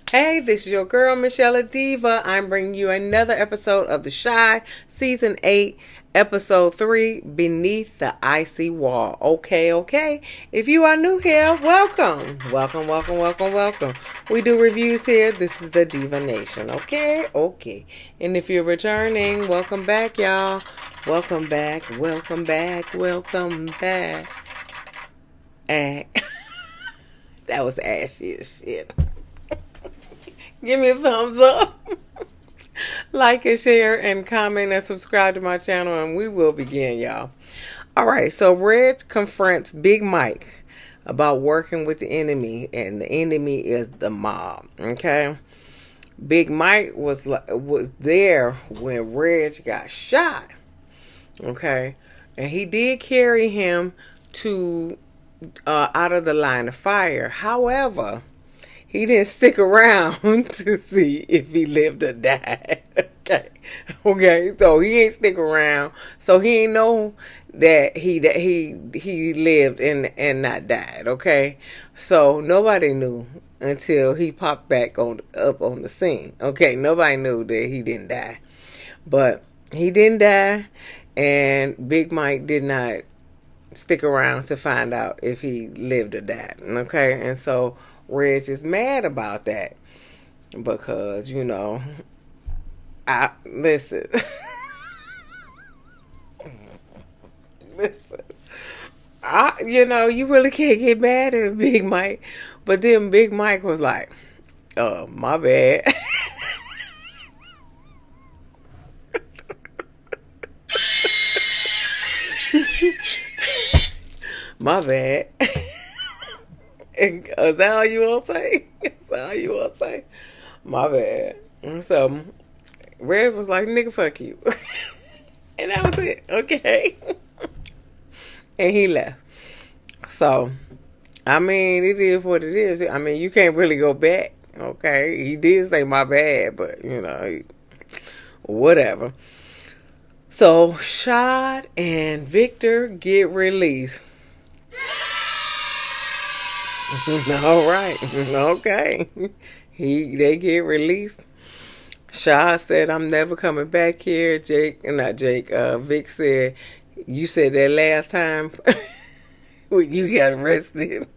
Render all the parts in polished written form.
Hey, this is your girl, msyelladiva. I'm bringing you another episode of The Shy, Season 8, Episode 3, Beneath the Icy Wall. Okay. If you are new here, welcome. Welcome. We do reviews here. This is the Diva Nation. Okay. And if you're returning, welcome back, y'all. Welcome back. That was ashy as shit. Give me a thumbs up. Like and share and comment and subscribe to my channel, and we will begin, y'all. Alright, so Reg confronts Big Mike about working with the enemy, and the enemy is the mob. Okay? Big Mike was there when Reg got shot. Okay? And he did carry him to out of the line of fire. However, he didn't stick around to see if he lived or died. Okay. So he ain't stick around. So he ain't know that he lived and not died. Okay. So nobody knew until he popped back up on the scene. Okay. Nobody knew that he didn't die, but he didn't die, and Big Mike did not stick around to find out if he lived or died. Okay. And so Reg is mad about that because, listen, you really can't get mad at Big Mike. But then Big Mike was like, my bad. My bad. Is that all you want to say? My bad. So Red was like, nigga, fuck you. And that was it. Okay. And he left. So, I mean, it is what it is. I mean, you can't really go back. Okay. He did say my bad, but, whatever. So, Shad and Victor get released. All right. Okay. They get released. Shaw said, I'm never coming back here. Vic said, you said that last time when you got arrested.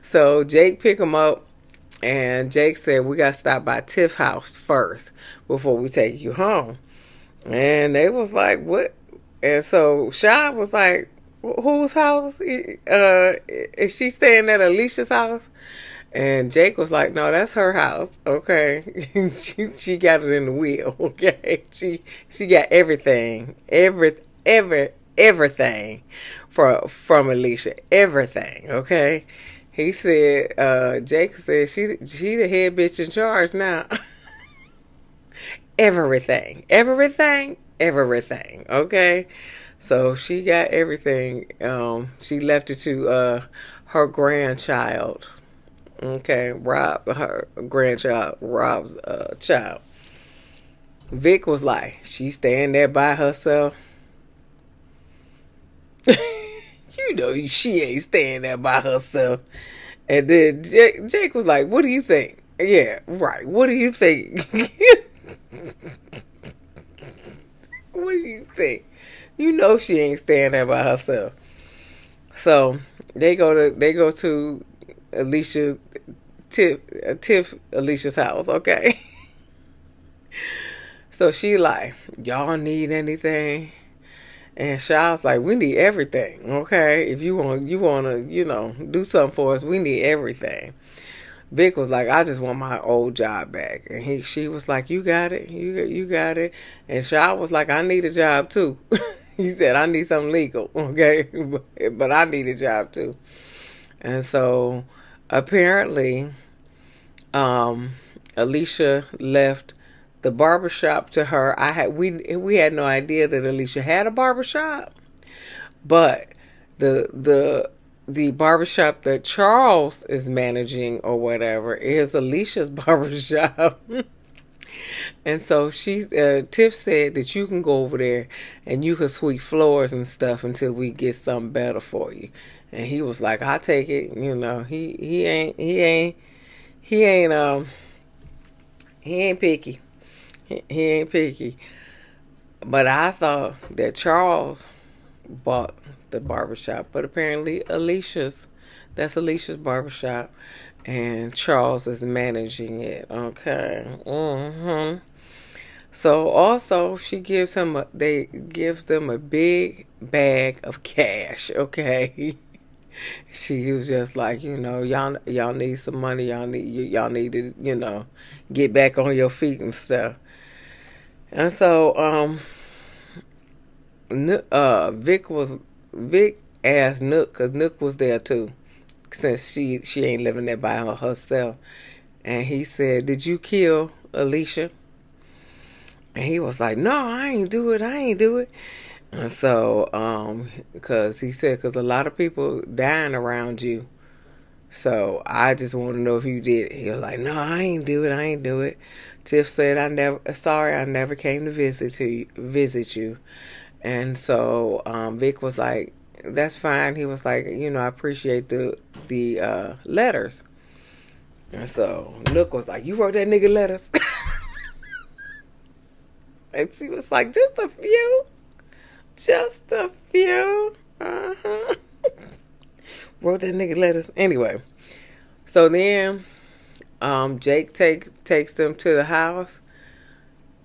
So Jake picked him up, and Jake said, we got to stop by Tiff's house first before we take you home. And they was like, what? And so Shaw was like, whose house? Is she staying at Alicia's house? And Jake was like, no, that's her house. Okay. she got it in the will. Okay. She got everything. Everything from Alicia. Everything. Okay. He said, Jake said she the head bitch in charge now. Everything. Okay. So she got everything. She left it to her grandchild. Okay, her grandchild, Rob's child. Vic was like, she's staying there by herself. She ain't staying there by herself. And then Jake was like, what do you think? Yeah, right. What do you think? What do you think? She ain't staying there by herself. So they go to Tiff Alicia's house. Okay. So she like, y'all need anything? And Shaw's like, we need everything. Okay. If you want to, do something for us, we need everything. Vic was like, I just want my old job back. And she was like, you got it. You got it. And Shaw was like, I need a job too. He said, I need something legal. Okay. But I need a job too. And so apparently, Alicia left the barbershop to her. We had no idea that Alicia had a barbershop, but the barbershop that Charles is managing or whatever is Alicia's barbershop. And so Tiff said that you can go over there and you can sweep floors and stuff until we get something better for you. And he was like, I'll take it. He he ain't he ain't picky. He ain't picky. But I thought that Charles bought the barbershop, but apparently that's Alicia's barbershop, and Charles is managing it. Okay. So also she gives them a big bag of cash. Okay. She was just like, y'all need some money. Y'all need to, get back on your feet and stuff. And so Vic asked Nook, because Nook was there too, since she ain't living there by herself. And he said, "Did you kill Alicia?" And he was like, "No, I ain't do it. And so, because he said, because a lot of people dying around you. So I just want to know if you did. He was like, "No, I ain't do it. Tiff said, I never came to visit you. And so, Vic was like, "That's fine." He was like, "I appreciate the letters." And so Nook was like, "You wrote that nigga letters?" And she was like, "Just a few. Just a few." Uh-huh. Wrote that nigga letters. Anyway. So then Jake takes them to the house.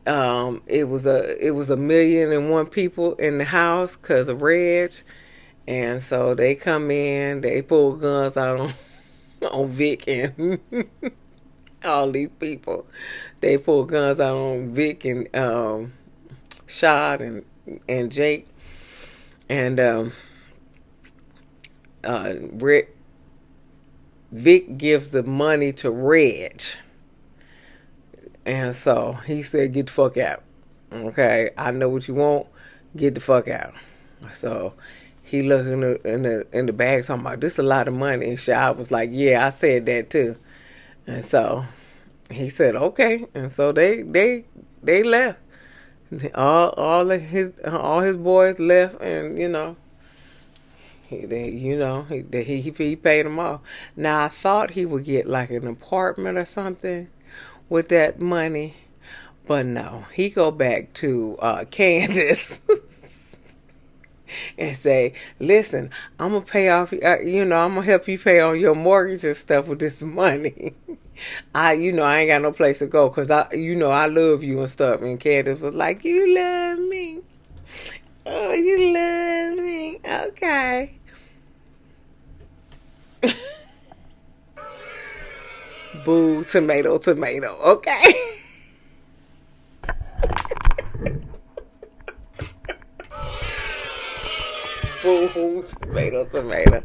It was a million and one people in the house because of Reg. And so they come in, they pull guns out on Vic and all these people. They pull guns out on Vic and Shad and Jake. And Vic gives the money to Reg. And so he said, "Get the fuck out. Okay, I know what you want. Get the fuck out." So he looked in the bag talking about, "This is a lot of money." And Shad was like, "Yeah, I said that too." And so he said, "Okay." And so they left. All his boys left, and he paid them all. Now I thought he would get like an apartment or something with that money, but no, he go back to Candace and say, "Listen, I'm gonna pay off. I'm gonna help you pay on your mortgage and stuff with this money. I ain't got no place to go because I love you and stuff." And Candace was like, "You love me? Oh, you love me? Okay." Boo, tomato, tomato. Okay. Boo, tomato, tomato.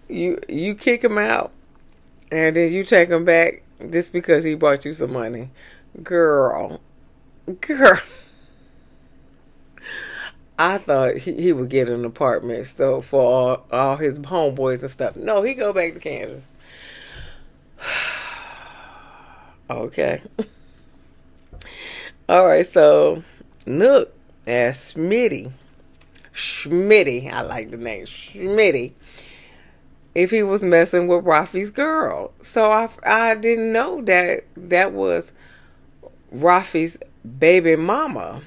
You kick him out, and then you take him back just because he bought you some money, girl. I thought he would get an apartment so for all his homeboys and stuff. No, he go back to Kansas. Okay. All right, so Nook asked Schmitty, I like the name, Schmitty, if he was messing with Rafi's girl. So I didn't know that was Rafi's baby mama.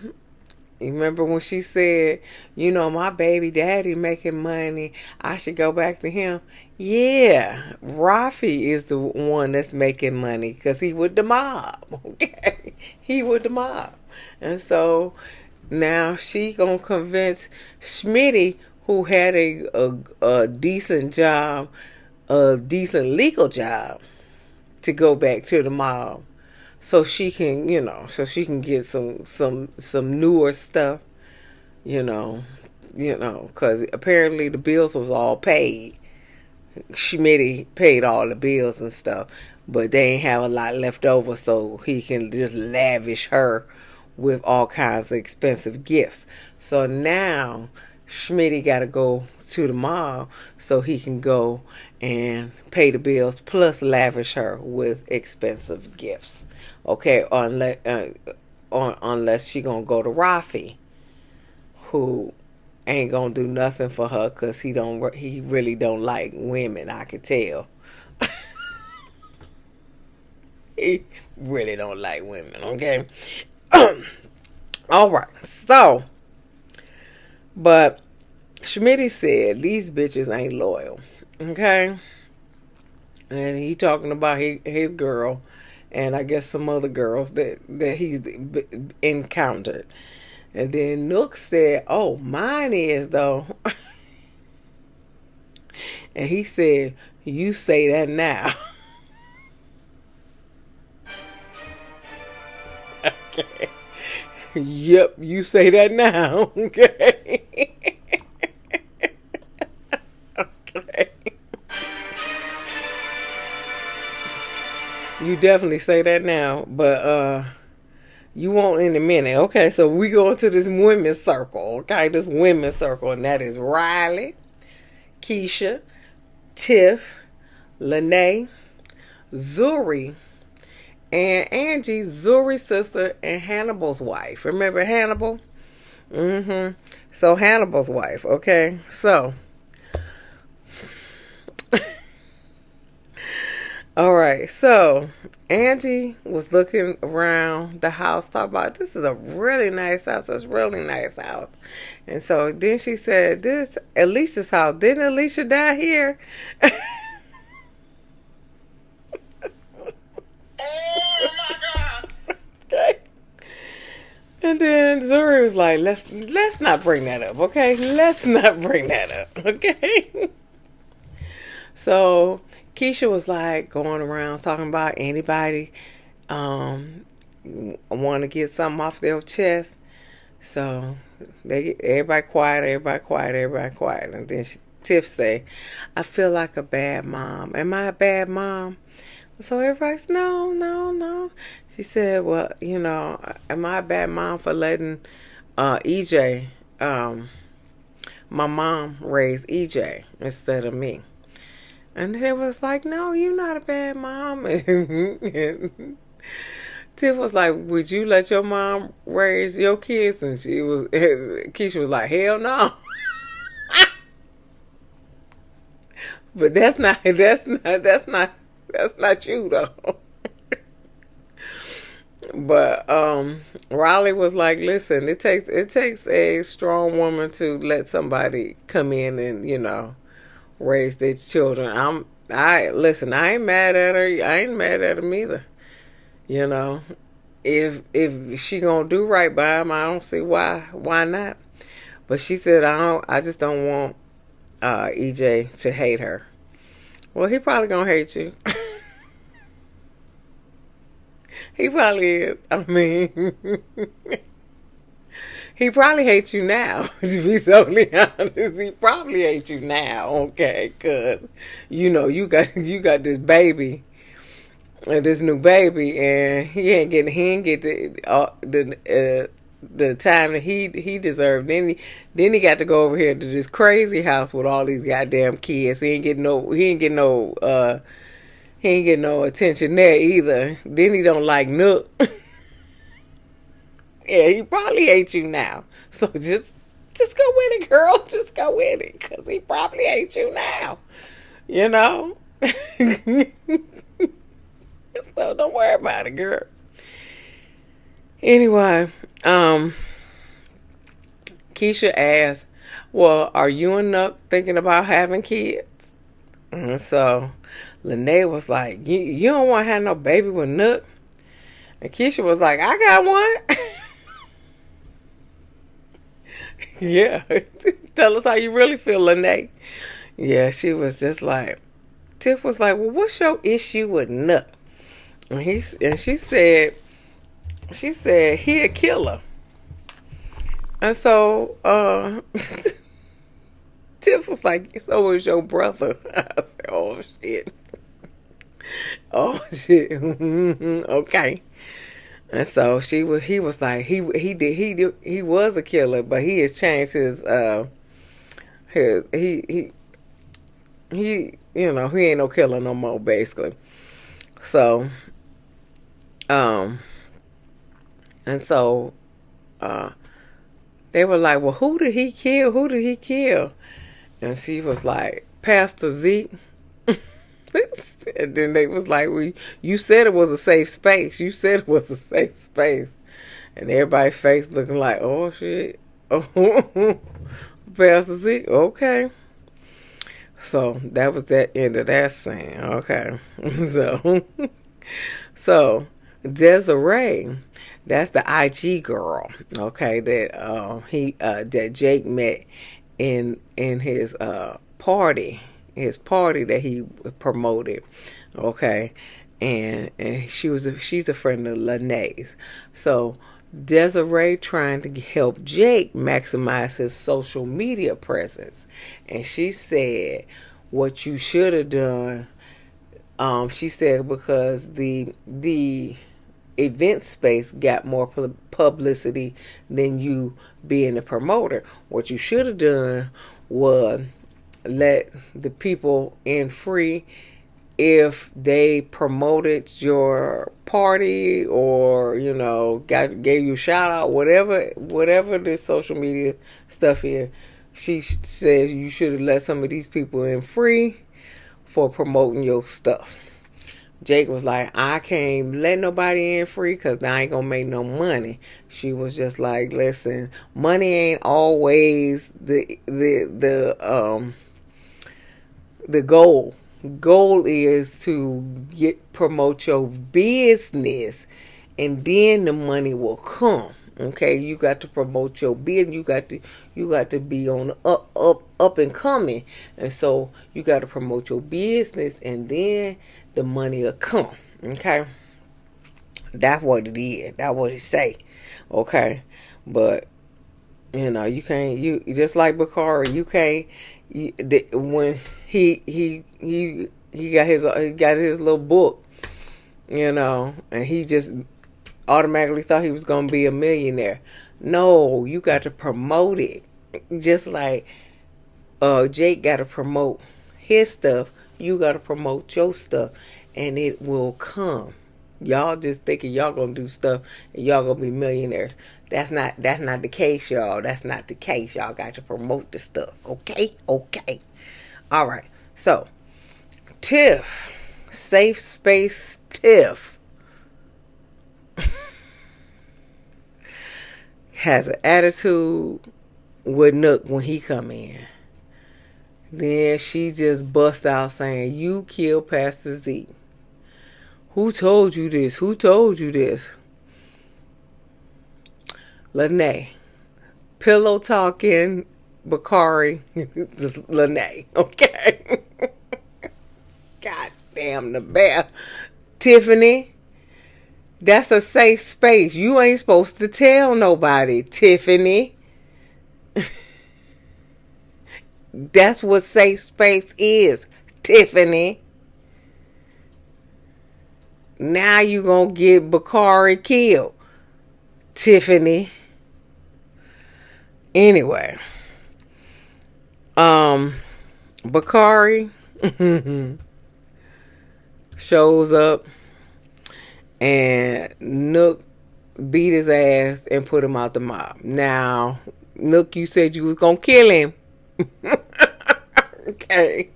You remember when she said, "My baby daddy making money, I should go back to him." Yeah, Rafi is the one that's making money because he with the mob. Okay, he with the mob. And so now she gonna convince Schmitty, who had a decent job, a decent legal job, to go back to the mob. So she can, get some newer stuff, because apparently the bills was all paid. Schmitty paid all the bills and stuff, but they ain't have a lot left over, so he can just lavish her with all kinds of expensive gifts. So now Schmitty got to go to the mall so he can go and pay the bills plus lavish her with expensive gifts. Okay, unless she gonna go to Rafi, who ain't gonna do nothing for her because he really don't like women. I could tell. He really don't like women, okay? All right, so, but Schmitty said these bitches ain't loyal, okay? And he talking about his girl, and I guess some other girls that he's encountered. And then Nook said, "Oh, mine is though." And he said, "You say that now." Okay. Yep, you say that now. Okay. Okay. You definitely say that now, but you won't in a minute. Okay, so we go into this women's circle. Okay, this women's circle, and that is Riley, Keisha, Tiff, Lene, Zuri, and Angie, Zuri's sister, and Hannibal's wife. Remember Hannibal? Mm-hmm. So Hannibal's wife, okay? So, all right. So, Angie was looking around the house, talking about, this is a really nice house. It's a really nice house. And so then she said, this Alicia's house. Didn't Alicia die here? Oh my God! Okay. And then Zuri was like, let's not bring that up, okay? Let's not bring that up, okay? So Keisha was like going around talking about anybody want to get something off their chest. So everybody quiet, everybody quiet, everybody quiet. And then Tiff say, "I feel like a bad mom. Am I a bad mom?" So everybody's, no, no, no. She said, well, am I a bad mom for letting EJ, my mom raise EJ instead of me? And they was like, no, you're not a bad mom. And Tiff was like, would you let your mom raise your kids? And Keisha was like, hell no. But that's not you though. But Riley was like, listen, it takes a strong woman to let somebody come in and, raise their children. I ain't mad at her. I ain't mad at him either. If she gonna do right by him, I don't see why not. But she said, I just don't want EJ to hate her. Well, he probably gonna hate you. He probably is. I mean, he probably hates you now. To be totally honest, he probably hates you now. Okay, cause you got this baby, this new baby, and he ain't get the time that he deserved. Then he got to go over here to this crazy house with all these goddamn kids. He ain't getting no attention there either. Then he don't like Nook. Yeah, he probably hates you now. So just go with it, girl. Just go with it, cause he probably hates you now. So don't worry about it, girl. Anyway, Keisha asked, well, are you and Nook thinking about having kids? And so Lene was like, you don't want to have no baby with Nook? And Keisha was like, I got one. Yeah. Tell us how you really feel, Lene. Yeah, she was just like, Tiff was like, well, what's your issue with Nook? And she said he a killer. And so Tiff was like, so is your brother. I said, oh shit. Oh shit. Okay. And so he was like, he was a killer, but he has changed his he he ain't no killer no more, basically. So and so they were like, well, who did he kill? And she was like, Pastor Zeke. And then they was like, you said it was a safe space. You said it was a safe space. And everybody's face looking like, oh, shit. Oh, Pastor Zeke, okay. So that was that end of that scene. Okay. So Desiree, that's the IG girl, okay, that Jake met in his party that he promoted, okay, and she's a friend of Lene's. So Desiree trying to help Jake maximize his social media presence, and she said, "What you should have done." She said because the event space got more publicity than you being a promoter. What you should have done was let the people in free if they promoted your party or gave you a shout out, whatever the social media stuff is. She says you should have let some of these people in free for promoting your stuff. Jake was like, I can't let nobody in free because I ain't gonna make no money. She was just like, listen, money ain't always the goal. Goal is to promote your business, and then the money will come. Okay, you got to promote your business. You got to be on up and coming, and so you got to promote your business, and then the money will come. Okay, that's what it is. That's what it say. Okay, but you can't. You just like Bakari. You can't. When he got his little book, and he just automatically thought he was going to be a millionaire. No, you got to promote it. Just like Jake got to promote his stuff, you got to promote your stuff, and it will come. Y'all just thinking y'all going to do stuff and y'all going to be millionaires. That's not the case, y'all. That's not the case. Y'all got to promote the stuff. Okay? Okay. All right. So, Tiff. Safe Space Tiff. Has an attitude with Nook when he come in. Then she just bust out saying, you killed Pastor Z. Who told you this? Who told you this? Lene. Pillow talking Bakari. Lene. Okay. God damn the bear. Tiffany. That's a safe space. You ain't supposed to tell nobody, Tiffany. That's what safe space is, Tiffany. Now you gonna get Bakari killed, Tiffany. Anyway, Bakari shows up. And Nook beat his ass and put him out the mob. Now, Nook, you said you was going to kill him. Okay.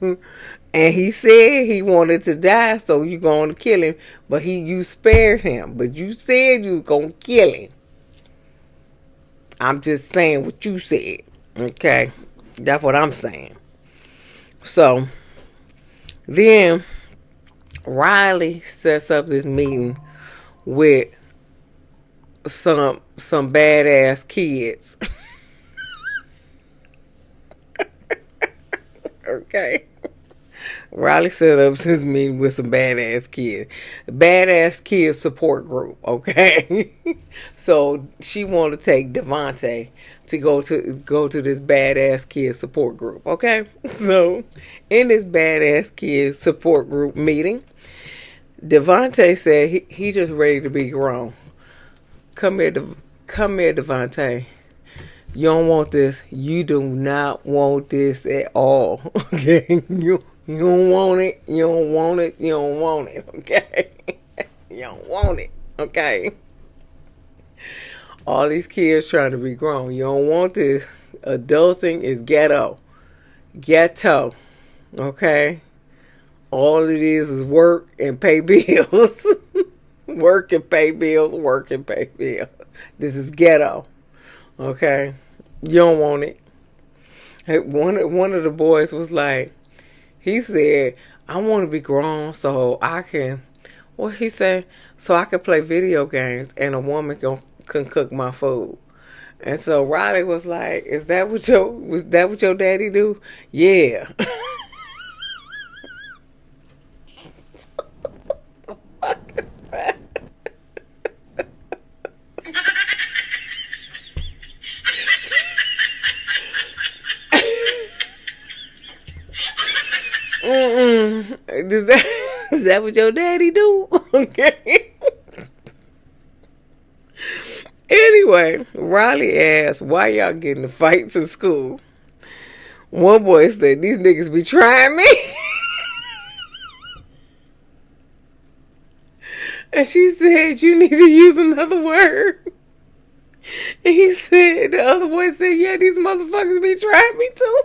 And he said he wanted to die, so you going to kill him. But you spared him. But you said you was going to kill him. I'm just saying what you said. Okay. That's what I'm saying. So, then Riley sets up this meeting with some badass kids. Okay. Riley set up this meeting with some badass kids. Badass kids support group, okay? So she wanted to take Devonte to go to this badass kids support group, okay? So in this badass kids support group meeting, Devonte said he just ready to be grown. Come here, Devonte. You don't want this. You do not want this at all. Okay? You don't want it. You don't want it. You don't want it. Okay? You don't want it. Okay? All these kids trying to be grown. You don't want this. Adulting is ghetto. Ghetto. Okay? All it is work and pay bills. Work and pay bills, work and pay bills. This is ghetto. Okay? You don't want it. One of the boys was like, he said, I want to be grown so I can, what he said, so I can play video games and a woman can cook my food. And so Riley was like, was that what your daddy do? Yeah. Is that what your daddy do? Okay. Anyway, Riley asked, why y'all getting the fights in school? One boy said, these niggas be trying me. And she said, you need to use another word. And he said, the other boy said, yeah, these motherfuckers be trying me too.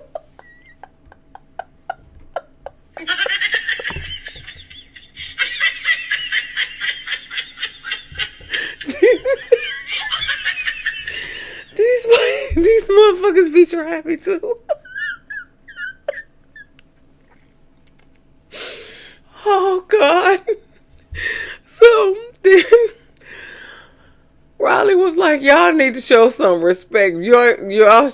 These motherfuckers be trying me too. Oh God. So then Riley was like, y'all need to show some respect. Y'all are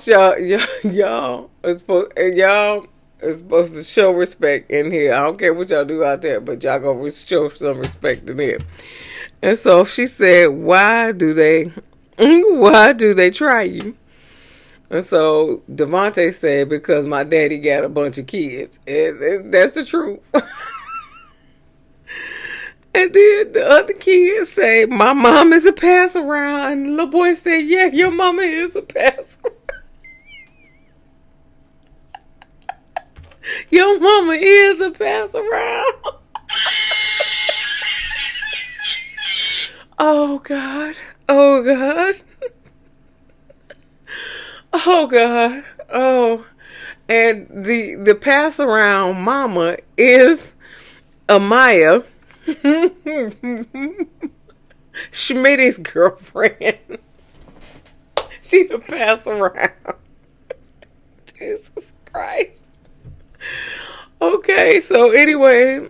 supposed to show respect in here. I don't care what y'all do out there, but y'all gonna show some respect in here. And so she said, why do they try you? And so Devonte said, because my daddy got a bunch of kids. That's the truth. And then the other kids say, my mom is a pass around. And the little boy said, yeah, your mama is a pass around. Your mama is a pass around. Oh God. Oh God. Oh God. Oh. And the pass around mama is Amaya. Schmitty's girlfriend. She the pass around. Jesus Christ. Okay, so anyway,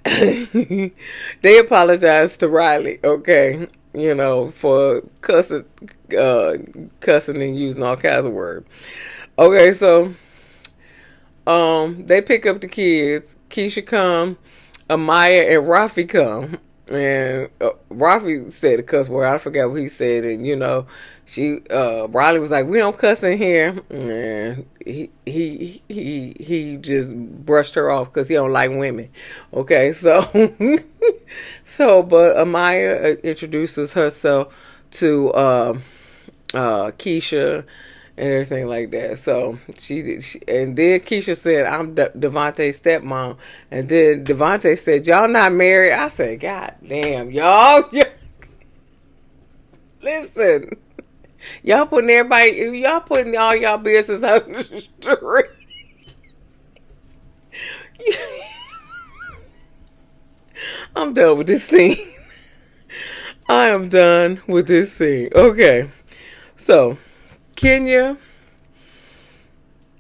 they apologized to Riley, okay, for cussing and using all kinds of words. Okay, so they pick up the kids. Keisha come, Amaya and Rafi come, and Rafi said a cuss word. I forgot what he said, and Riley was like, "We don't cuss in here," and he just brushed her off because he don't like women. Okay, so but Amaya introduces herself to Keisha and everything like that. So she and then Keisha said, I'm Devonte's stepmom. And then Devonte said, y'all not married? I said, God damn, y'all. Listen, y'all putting all y'all business out the street. I'm done with this scene. I am done with this scene. Okay. So Kenya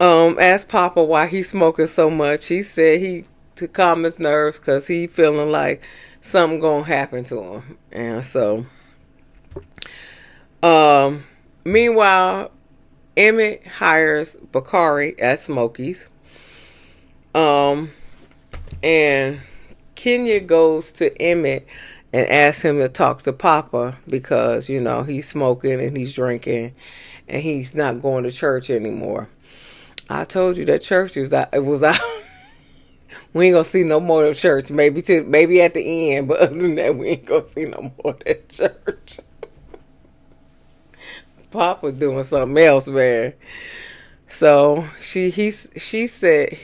asked Papa why he's smoking so much. He said to calm his nerves because he feeling like something gonna happen to him. And so meanwhile, Emmett hires Bakari at Smokey's. And Kenya goes to Emmett and asks him to talk to Papa because, he's smoking and he's drinking and he's not going to church anymore. I told you that church was out. It was out. We ain't gonna see no more of church. Maybe at the end, but other than that, we ain't gonna see no more of that church. Papa doing something else, man. So she said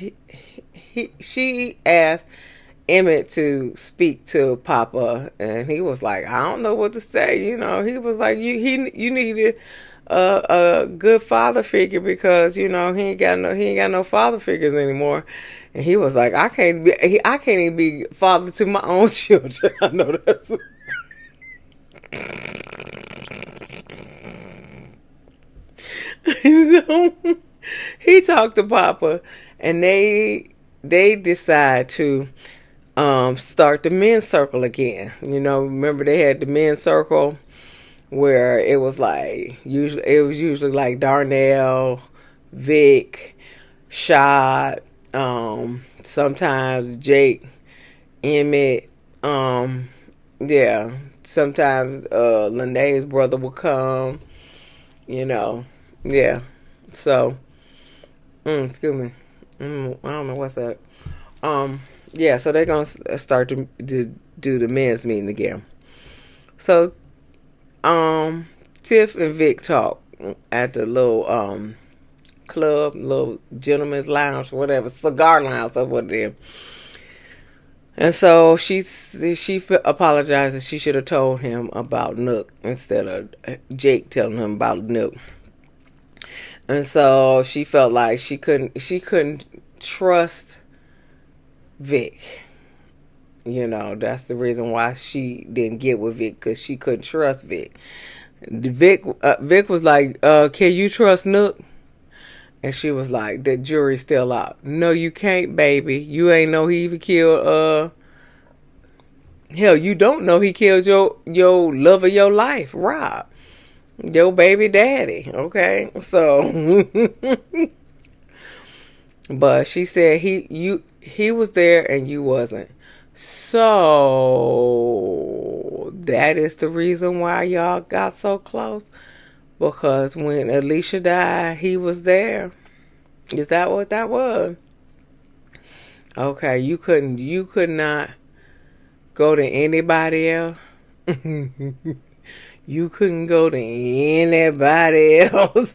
she asked Emmett to speak to Papa, and he was like, I don't know what to say. He was like, you needed a good father figure because he ain't got no father figures anymore. And he was like, I can't even be father to my own children. I know that's. So, he talked to Papa, and they decide to start the men's circle again. Remember they had the men's circle where it was usually like Darnell, Vic, Shad, sometimes Jake, Emmett, yeah. Sometimes Linnea's brother would come, yeah. So, excuse me. I don't know what's that. Yeah, so they're going to start to do the men's meeting again. So, Tiff and Vic talk at the little club, little gentleman's lounge, whatever, cigar lounge, or what it is. And so she apologizes. She should have told him about Nook instead of Jake telling him about Nook. And so she felt like she couldn't trust Vic. That's the reason why she didn't get with Vic, because she couldn't trust Vic. Vic was like, can you trust Nook? And she was like, the jury's still out. No, you can't, baby. You ain't know he even killed, hell, you don't know he killed your love of your life, Rob. Your baby daddy, okay? So, but she said he was there and you wasn't. So, that is the reason why y'all got so close. Because when Alicia died, he was there. Is that what that was? Okay, you could not go to anybody else. You couldn't go to anybody else.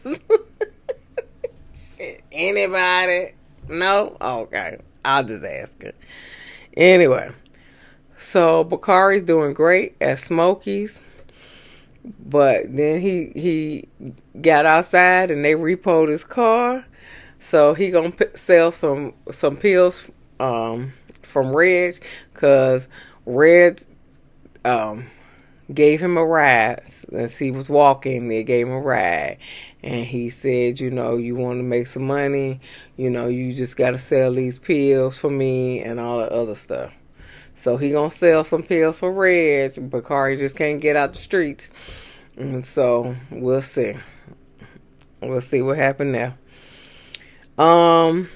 Shit, anybody? No? Okay, I'll just ask her. Anyway, so Bakari's doing great at Smokies. But then he got outside and they repoed his car. So he gonna sell some pills from Reg, because Reg gave him a ride. As he was walking, they gave him a ride. And he said, you want to make some money, you just got to sell these pills for me and all the other stuff. So he gonna sell some pills for Reg. Bakari just can't get out the streets. And so we'll see. We'll see what happened there. Let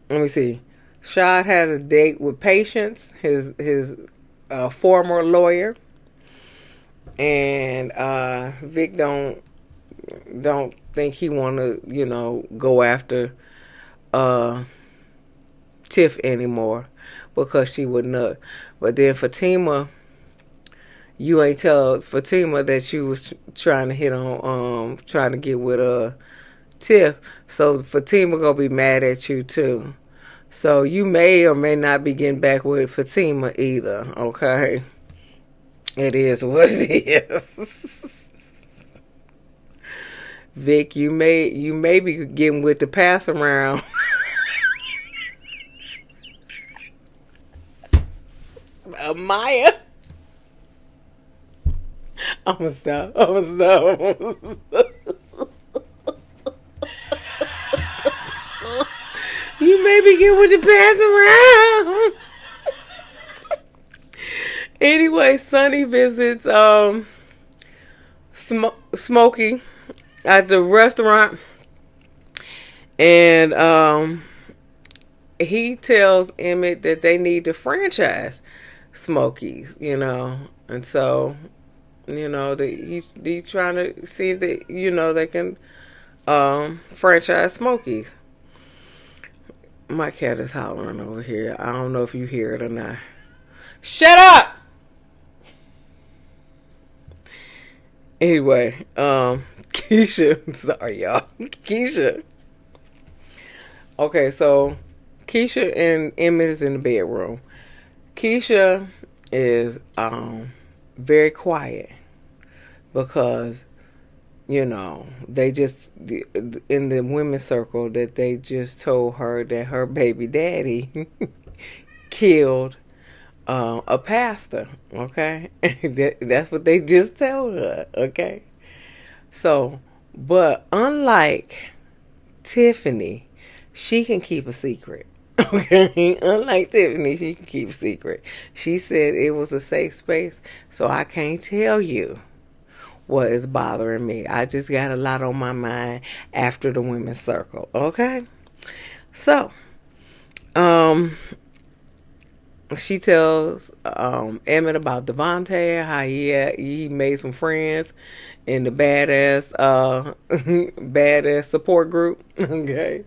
me see. Shad had a date with Patience, his former lawyer. And Vic don't think he want to, go after Tiff anymore, because she would nut. But then Fatima, you ain't tell Fatima that you was trying to hit on, trying to get with Tiff. So Fatima gonna be mad at you too. So you may or may not be getting back with Fatima either. Okay, it is what it is. Vic, you may be getting with the pass around. Maya. I'm gonna stop. You may be getting with the pass around. Anyway, Sonny visits Smokey at the restaurant, and he tells Emmett that they need to franchise Smokies, and so he's trying to see if they can franchise Smokies. My cat is hollering over here. I don't know if you hear it or not. Shut up! Anyway, Keisha. Sorry, y'all. Keisha. Okay, so Keisha and Emmett is in the bedroom. Keisha is very quiet because they just, in the women's circle, that they just told her that her baby daddy killed a pastor. Okay, that's what they just told her. Okay, so, but unlike Tiffany, she can keep a secret. Okay, unlike Tiffany, she can keep a secret. She said it was a safe space, so I can't tell you what is bothering me. I just got a lot on my mind after the women's circle. Okay, so she tells Emmett about Devonte, how he made some friends in the badass badass support group. Okay,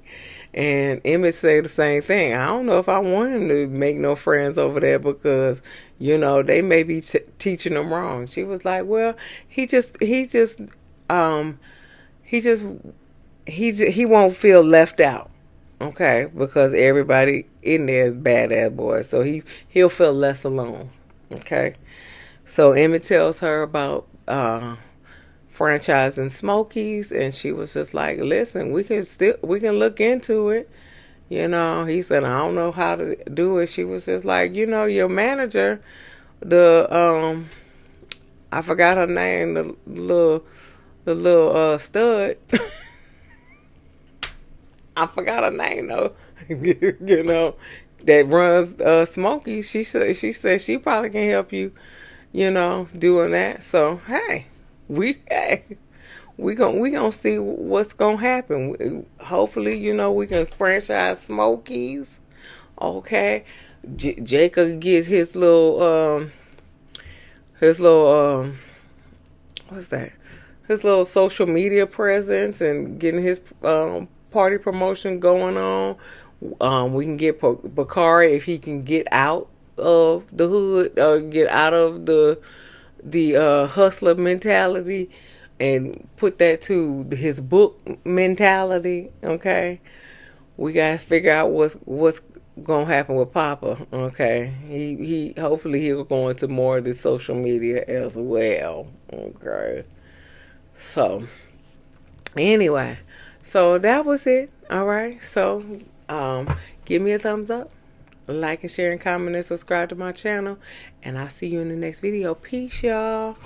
and Emmett said the same thing. I don't know if I want him to make no friends over there because they may be teaching him wrong. She was like, well, um he won't feel left out. Okay, because everybody in there is badass boys, so he'll feel less alone. Okay, so Emmett tells her about franchising Smokies, and she was just like, "Listen, we can look into it." He said, "I don't know how to do it." She was just like, your manager, the I forgot her name, the little stud. I forgot her name though. That runs Smokey. She said she probably can help you, doing that. So we gonna see what's gonna happen. Hopefully, we can franchise Smokies. Okay, Jacob get his little what's that? His little social media presence and getting his party promotion going on. We can get Bakari if he can get out of the hood, get out of the hustler mentality, and put that to his book mentality. Okay, we gotta figure out what's gonna happen with Papa. Okay, he hopefully he'll go into more of the social media as well. Okay, so anyway. So that was it. All right. So give me a thumbs up, like and share and comment and subscribe to my channel. And I'll see you in the next video. Peace, y'all.